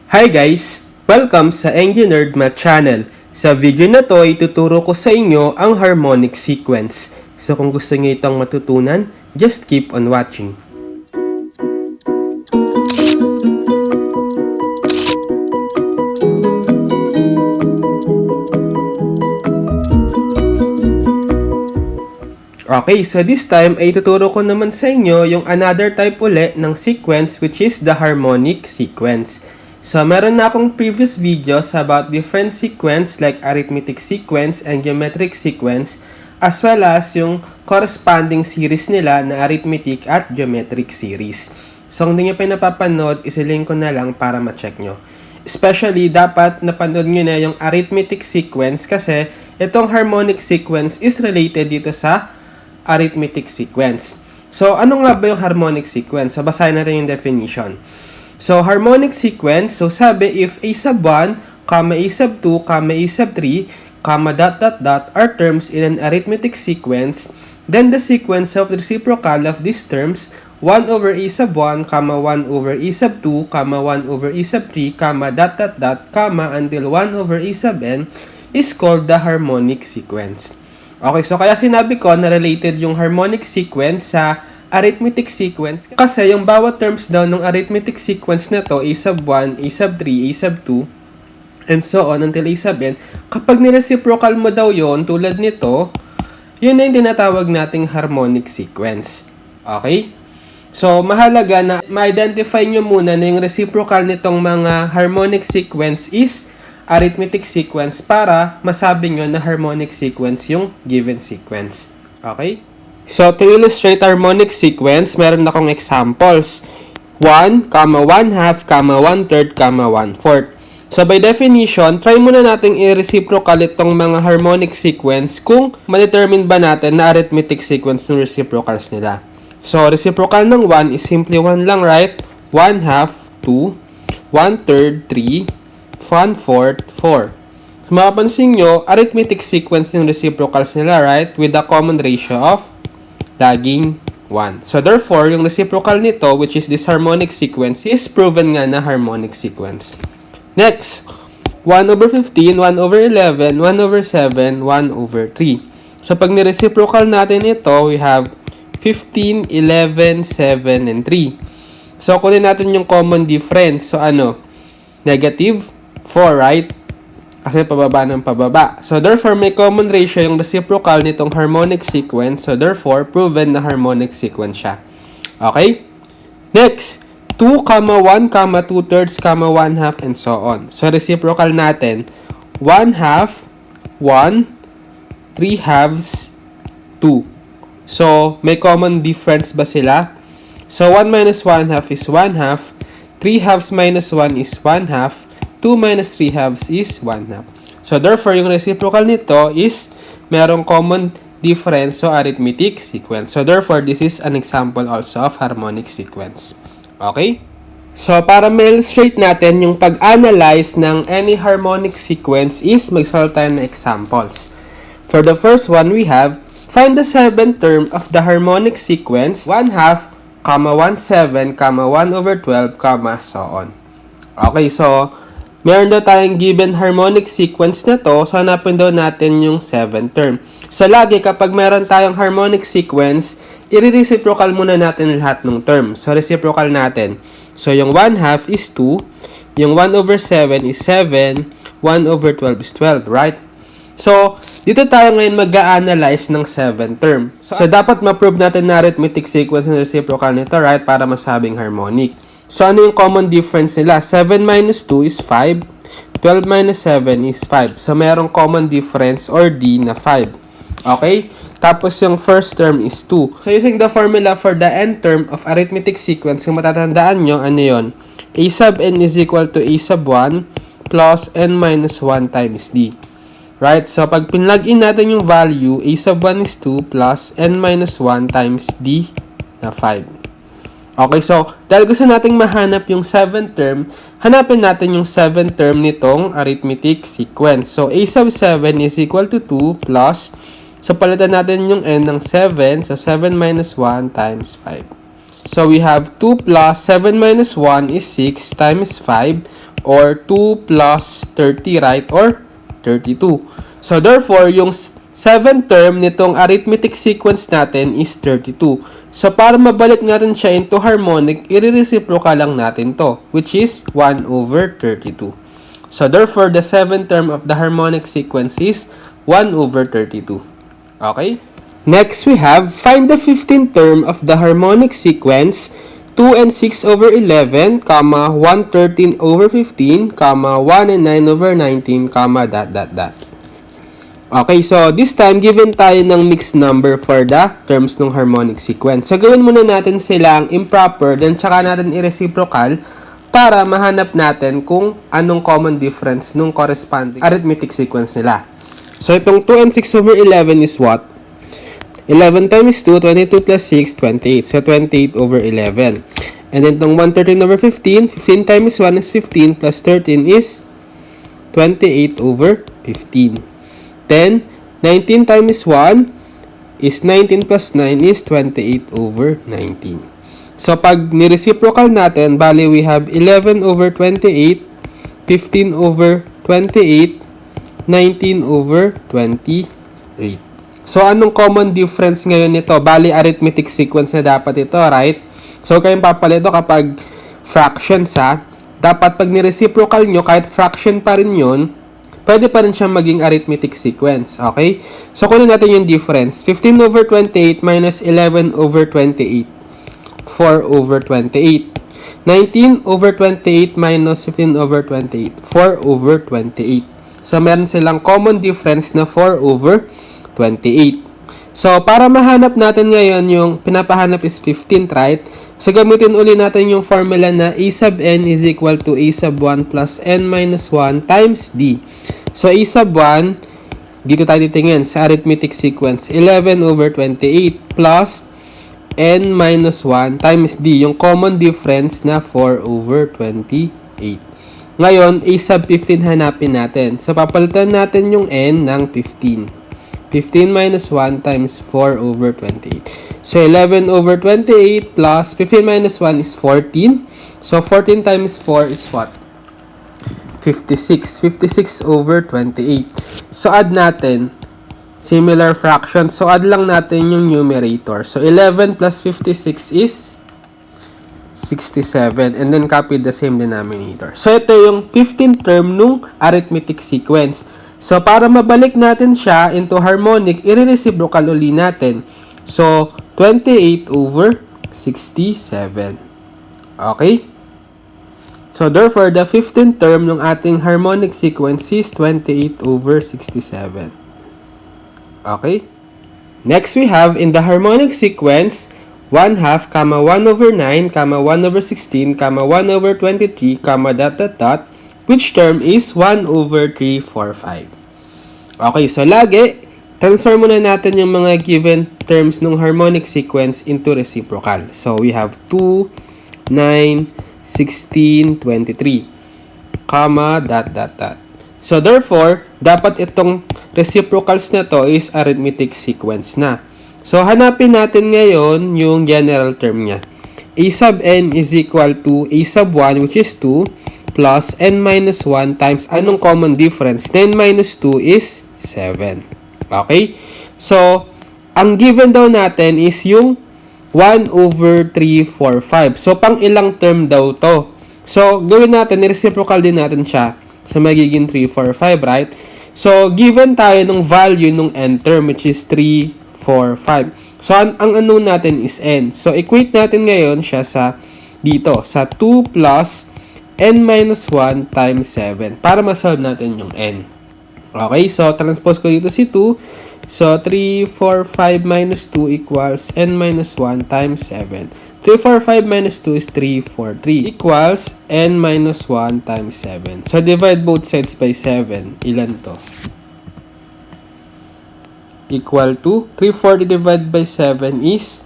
Hi guys! Welcome sa enginerdmath channel. Sa video na to, ituturo ko sa inyo ang harmonic sequence. So kung gusto niyo itong matutunan, just keep on watching. Okay, so this time ay ituturo ko naman sa inyo yung another type uli ng sequence which is the harmonic sequence. So, meron na akong previous videos about different sequence like arithmetic sequence and geometric sequence as well as yung corresponding series nila na arithmetic at geometric series. So, kung hindi nyo pa napapanood, isilink ko na lang para ma-check nyo. Especially, dapat napanood nyo na yung arithmetic sequence kasi itong harmonic sequence is related dito sa arithmetic sequence. So, ano nga ba yung harmonic sequence? So, basahin natin yung definition. So, harmonic sequence, so sabi if a sub 1, a sub 2, a sub 3, are terms in an arithmetic sequence, then the sequence of the reciprocal of these terms, 1 over a sub 1, 1 over a sub 2, 1 over a sub 3, until 1 over a sub n, is called the harmonic sequence. Okay, so kaya sinabi ko na related yung harmonic sequence sa arithmetic sequence kasi yung bawat terms daw ng arithmetic sequence na to, a sub 1, a sub 3, a sub 2, and so on until a sub n, kapag nireciprocal mo daw yon tulad nito, yun na yung tinatawag nating harmonic sequence. Okay? So, mahalaga na ma-identify nyo muna na yung reciprocal nitong mga harmonic sequence is arithmetic sequence para masabi nyo na harmonic sequence yung given sequence. Okay? So, to illustrate harmonic sequence, meron akong examples. 1, 1 half, 1 third, 1 fourth. So, by definition, try muna natin i-reciprocal itong mga harmonic sequence kung ma-determine ba natin na arithmetic sequence ng reciprocals nila. So, reciprocal ng 1 is simply 1 lang, right? 1 half, 2, 1 third, 3, 1 fourth, 4. So, mapapansin nyo, arithmetic sequence ng reciprocals nila, right? With a common ratio of laging 1. So, therefore, yung reciprocal nito, which is this harmonic sequence, is proven nga na harmonic sequence. Next, 1 over 15, 1 over 11, 1 over 7, 1 over 3. So, pag ni-reciprocal natin ito, we have 15, 11, 7, and 3. So, kunin natin yung common difference. So, ano? Negative 4, right? Kasi pababa ng pababa. So, therefore, may common ratio yung reciprocal nitong harmonic sequence. So, therefore, proven na harmonic sequence siya. Okay? Next, 2, 1, 2 thirds, 1 half, and so on. So, reciprocal natin, 1 half, 1, 3 halves, 2. So, may common difference ba sila? So, 1 minus 1 half is 1 half, 3 halves minus 1 is 1 half, 2 minus 3 halves is 1 half. So, therefore, yung reciprocal nito is merong common difference so arithmetic sequence. So, therefore, this is an example also of harmonic sequence. Okay? So, para ma-illustrate natin yung pag-analyze ng any harmonic sequence is magsolve tayo ng examples. For the first one, we have find the seventh term of the harmonic sequence 1 half, 1 7, 1 over 12, so on. Okay, so meron daw tayong given harmonic sequence na to, so hanapin daw natin yung 7th term. So, lagi kapag meron tayong harmonic sequence, i-reciprocal muna natin lahat ng term. So, reciprocal natin. So, yung 1 half is 2, yung 1 over 7 is 7, 1 over 12 is 12, right? So, dito tayo ngayon mag-a-analyze ng 7th term. So, dapat ma-prove natin na arithmetic sequence ng reciprocal nito, right? Para masabing harmonic. So, ano yung common difference nila? 7 minus 2 is 5. 12 minus 7 is 5. So, merong common difference or D na 5. Okay? Tapos, yung first term is 2. So, using the formula for the nth term of arithmetic sequence, kung matatandaan nyo, ano yun? A sub n is equal to A sub 1 plus n minus 1 times D. Right? So, pag pinlog in natin yung value, A sub 1 is 2 plus n minus 1 times D na 5. Okay, so, dahil gusto nating mahanap yung 7th term, hanapin natin yung 7th term nitong arithmetic sequence. So, a sub 7 is equal to 2 plus, so palitan natin yung n ng 7, so 7 minus 1 times 5. So, we have 2 plus 7 minus 1 is 6 times 5. or 2 plus 30, right? Or 32. So, therefore, yung 7th term nitong arithmetic sequence natin is 32. So, para mabalik natin siya into harmonic, i-reciprocal lang natin to, which is 1 over 32. So, therefore, the 7th term of the harmonic sequence is 1 over 32. Okay? Next, we have, find the 15th term of the harmonic sequence 2 and 6 over 11, 1 13 over 15, 1 and 9 over 19, dot. Okay, so this time, given tayo ng mixed number for the terms ng harmonic sequence. So, gawin muna natin silang improper, then tsaka natin i-reciprocal para mahanap natin kung anong common difference nung corresponding arithmetic sequence nila. So, itong 2 and 6 over 11 is what? 11 times 2, 22 plus 6, 28. So, 28 over 11. And then, itong 113 over 15, 15 times 1 is 15 plus 13 is 28 over 15. Then, 19 times 1 is 19 plus 9 is 28 over 19. So, pag ni-reciprocal natin, bali we have 11 over 28, 15 over 28, 19 over 28. So, anong common difference ngayon nito? Bali, arithmetic sequence na dapat ito, right? So, kayong papalito kapag fractions ha, dapat pag ni-reciprocal nyo, kahit fraction pa rin yun, pwede pa rin siyang maging arithmetic sequence, okay? So, kunin natin yung difference. 15 over 28 minus 11 over 28. 4 over 28. 19 over 28 minus 15 over 28. 4 over 28. So, meron silang common difference na 4 over 28. So, para mahanap natin ngayon yung pinapahanap is 15, right? So, gamitin uli natin yung formula na a sub n is equal to a sub 1 plus n minus 1 times d. So, a sub 1, dito tayo titingin sa arithmetic sequence, 11 over 28 plus n minus 1 times d, yung common difference na 4 over 28. Ngayon, a sub 15 hanapin natin. So, papalitan natin yung n ng 15. 15 minus 1 times 4 over 28. So, 11 over 28 plus 15 minus 1 is 14. So, 14 times 4 is what? 56. 56 over 28. So, add natin. Similar fraction. So, add lang natin yung numerator. So, 11 plus 56 is 67. And then, copy the same denominator. So, ito yung 15th term nung arithmetic sequence. So, para mabalik natin siya into harmonic, i-reciprocal uli natin. So, 28 over 67. Okay? So, therefore, the 15th term ng ating harmonic sequence is 28 over 67. Okay? Next, we have in the harmonic sequence, 1 half, 1 over 9, 1 over 16, 1 over 23, dot, which term is 1 over 3, 4, 5. Okay, so lagi, transfer muna natin yung mga given terms ng harmonic sequence into reciprocal. So, we have 2, 9, 16, 23, dot. So, therefore, dapat itong reciprocals na to is arithmetic sequence na. So, hanapin natin ngayon yung general term niya. A sub n is equal to a sub 1, which is 2, plus n minus 1 times anong common difference? 9 minus 2 is 7. Okay? So, ang given daw natin is yung 1 over 3, 4, 5. So, pang ilang term daw to? So, gawin natin, reciprocal din natin siya. So, magiging 3, 4, 5, right? So, given tayo ng value ng n term, which is 3, 4, 5. So, ang ano natin is n. So, equate natin ngayon siya sa dito, sa 2 plus n minus 1 times 7 para masolve natin yung n. Okay, so transpose ko dito si 2. So, 3, 4, 5 minus 2 equals n minus 1 times 7. 3, 4, 5 minus 2 is 3, 4, 3 equals n minus 1 times 7. So, divide both sides by 7. Ilan to? Equal to 340 divided by 7 is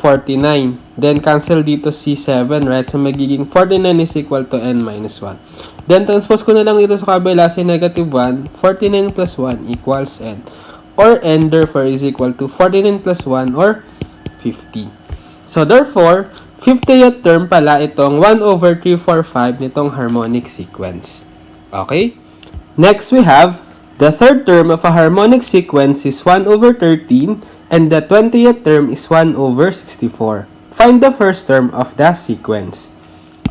49. Then, cancel dito si 7, right? So, magiging 49 is equal to n minus 1. Then, transpose ko na lang dito sa kabila si negative 1. 49 plus 1 equals n. Or n, therefore, is equal to 49 plus 1 or 50. So, therefore, 50th term pala itong 1 over 345 nitong harmonic sequence. Okay? Next, we have the third term of a harmonic sequence is 1 over 13 and the 20th term is 1 over 64. Find the first term of the sequence.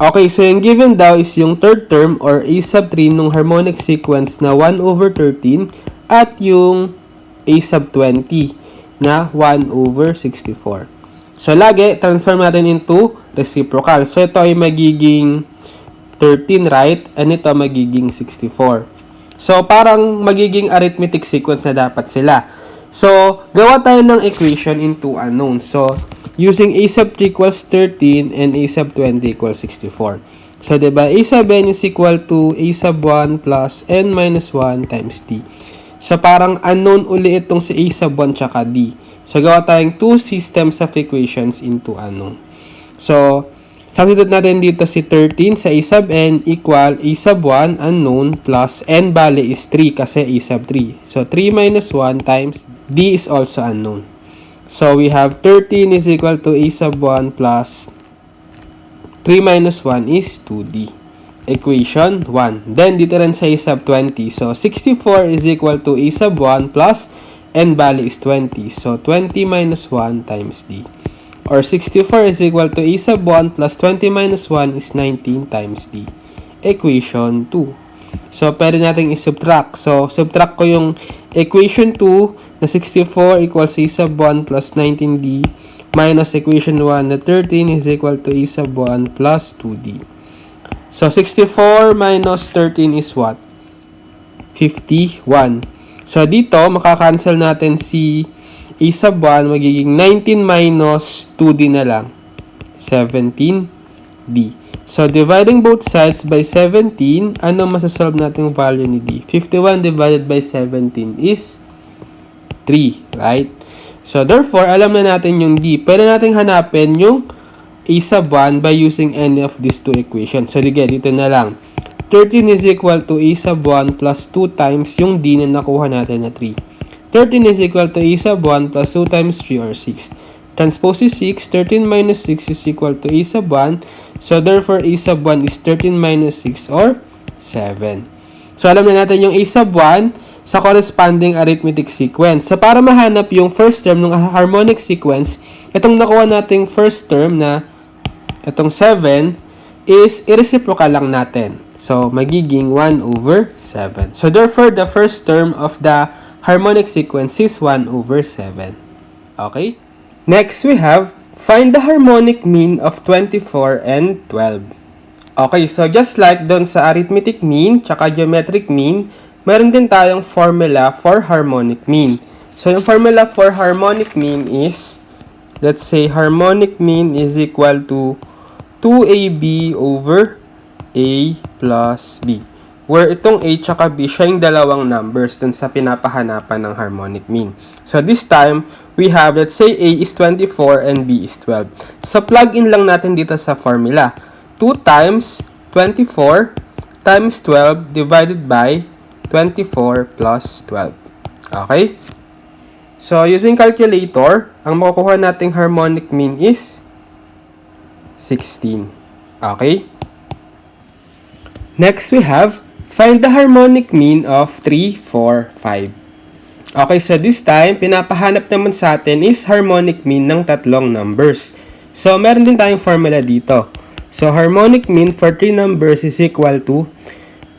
Okay, so yung given daw is yung third term or a sub 3 nung harmonic sequence na 1 over 13 at yung a sub 20 na 1 over 64. So, lagi, transform natin into reciprocal. So, ito ay magiging 13, right? And ito magiging 64. So, parang magiging arithmetic sequence na dapat sila. So, gawa tayo ng equation into unknown. So, using a sub 3 equals 13 and a sub 20 equals 64. So, diba, a sub n is equal to a sub 1 plus n minus 1 times d. So, parang unknown uli itong si a sub 1 tsaka d. So, gawa tayong two systems of equations into unknown. So, substitute natin dito si 13 sa a sub n equal a sub 1 unknown plus n bale is 3 kasi a sub 3. So, 3 minus 1 times d is also unknown. So, we have 13 is equal to a sub 1 plus 3 minus 1 is 2d. Equation 1. Then, dito rin sa a sub 20. So, 64 is equal to a sub 1 plus n bale is 20. So, 20 minus 1 times d. Or 64 is equal to a sub 1 plus 20 minus 1 is 19 times d. Equation 2. So, pwede natin i-subtract. So, subtract ko yung equation 2 na 64 equals a sub 1 plus 19d minus equation 1 na 13 is equal to a sub 1 plus 2d. So, 64 minus 13 is what? 51. So, dito, makakancel natin si a sub 1, magiging 19 minus 2d na lang. 17d. So, dividing both sides by 17, ano masasolve natin value ni d? 51 divided by 17 is 3, right? So, therefore, alam na natin yung d. Pwede natin hanapin yung a sub 1 by using any of these two equations. So, dito na lang. 13 is equal to a sub 1 plus 2 times yung d na nakuha natin na 3. 13 is equal to a sub 1 plus 2 times 3 or 6. Transpose is 6. 13 minus 6 is equal to a sub 1. So, therefore, a sub 1 is 13 minus 6 or 7. So, alam na natin yung a sub 1 sa corresponding arithmetic sequence. So, para mahanap yung first term ng harmonic sequence, itong nakuha nating first term na itong 7 is irreciprocal lang natin. So, magiging 1 over 7. So, therefore, the first term of the harmonic sequence is 1 over 7. Okay? Next, we have find the harmonic mean of 24 and 12. Okay, so just like doon sa arithmetic mean tsaka geometric mean, meron din tayong formula for harmonic mean. So, yung formula for harmonic mean is, let's say, harmonic mean is equal to 2ab over a plus b. Where itong a tsaka b siya yung dalawang numbers dun sa pinapahanapan ng harmonic mean. So, this time, we have, let's say, a is 24 and b is 12. So, plug in lang natin dito sa formula. 2 times 24 times 12 divided by 24 plus 12. Okay? So, using calculator, ang makukuha nating harmonic mean is 16. Okay? Next, we have find the harmonic mean of 3, 4, 5. Okay, so this time, pinapahanap naman sa atin is harmonic mean ng tatlong numbers. So, meron din tayong formula dito. So, harmonic mean for 3 numbers is equal to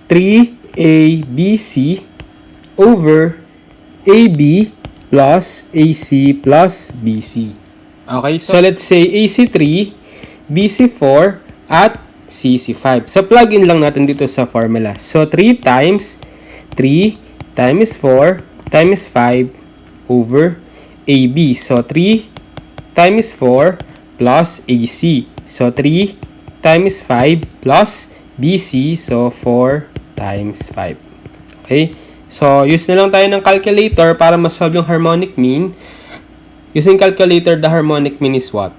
3abc over ab plus ac plus bc. Okay, so let's say ac3, bc4, at cc5. So, plug in lang natin dito sa formula. So, 3 times 3 times 4 times 5 over AB. So, 3 times 4 plus AC. So, 3 times 5 plus BC. So, 4 times 5. Okay? So, use na lang tayo ng calculator para masolve yung harmonic mean. Using calculator, the harmonic mean is what?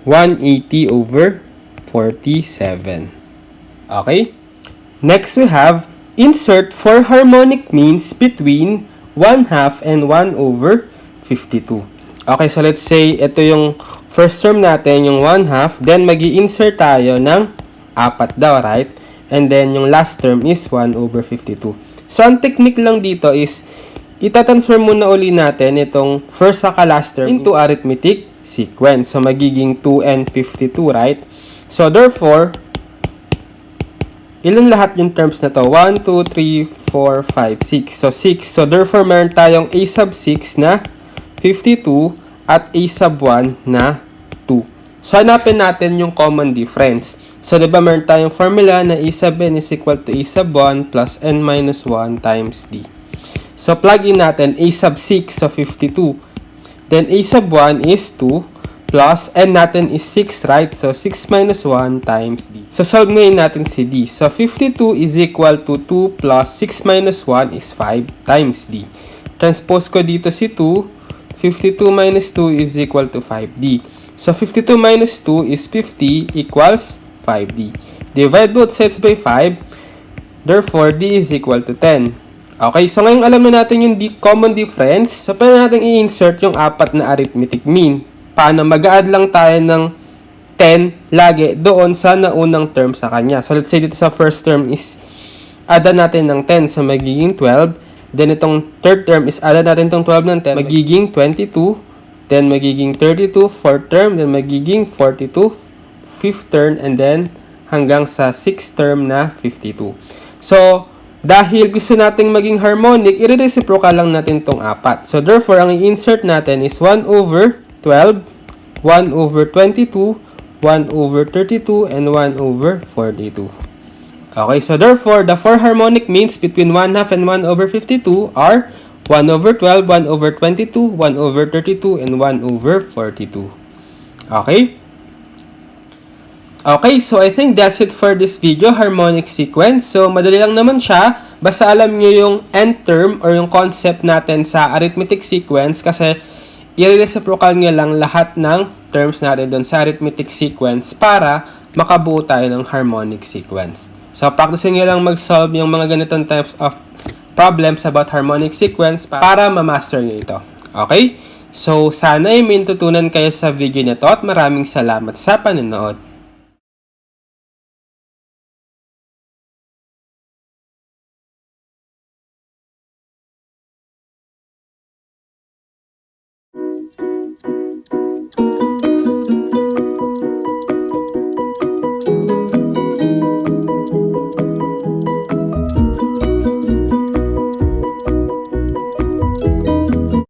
180 over 47. Okay? Next, we have insert 4 harmonic means between 1/2 and 1 over 52. Okay, so let's say ito yung first term natin, yung 1/2, then mag-i-insert tayo ng 4 daw, right? And then, yung last term is 1/52. So, ang technique lang dito is, itatransfer muna uli natin itong first saka last term into arithmetic sequence. So, magiging 2 and 52, right? So, therefore, ilan lahat yung terms na to? 1, 2, 3, 4, 5, 6. So, 6. So, therefore, meron tayong a sub 6 na 52 at a sub 1 na 2. So, hanapin natin yung common difference. So, diba meron tayong formula na a sub n is equal to a sub 1 plus n minus 1 times d. So, plug in natin a sub 6, so 52. Then, a sub 1 is 2 plus n natin is 6, right? So, 6 minus 1 times d. So, solve ngayon natin si d. So, 52 is equal to 2 plus 6 minus 1 is 5 times d. Transpose ko dito si 2. 52 minus 2 is equal to 5d. So, 52 minus 2 is 50 equals 5d. Divide both sides by 5. Therefore, d is equal to 10. Okay, so ngayon alam na natin yung common difference. So, pwede natin i-insert yung 4 na arithmetic mean. Paano? Mag-a-add lang tayo ng 10 lagi doon sa naunang term sa kanya. So, let's say dito sa first term is add natin ng 10. So, magiging 12. Then, itong third term is add natin itong 12 ng 10. Magiging 22. Then, magiging 32. Fourth term. Then, magiging 42. Fifth term. And then, hanggang sa sixth term na 52. So, dahil gusto nating maging harmonic, i-reciprocal lang natin itong 4. So, therefore, ang i-insert natin is 1/12, 1/22, 1/32, and 1/42. Okay, so therefore, the 4 harmonic means between 1/2 and 1/52 are 1/12, 1/22, 1/32, and 1/42. Okay? Okay, so I think that's it for this video, harmonic sequence. So, madali lang naman siya. Basta alam nyo yung end term or yung concept natin sa arithmetic sequence kasi i-reciprocal nyo lang lahat ng terms natin doon sa arithmetic sequence para makabuo tayo ng harmonic sequence. So, practicein nyo lang mag-solve yung mga ganitong types of problems about harmonic sequence para ma-master nyo ito. Okay? So, sana ay may natutunan kayo sa video na to at maraming salamat sa panonood.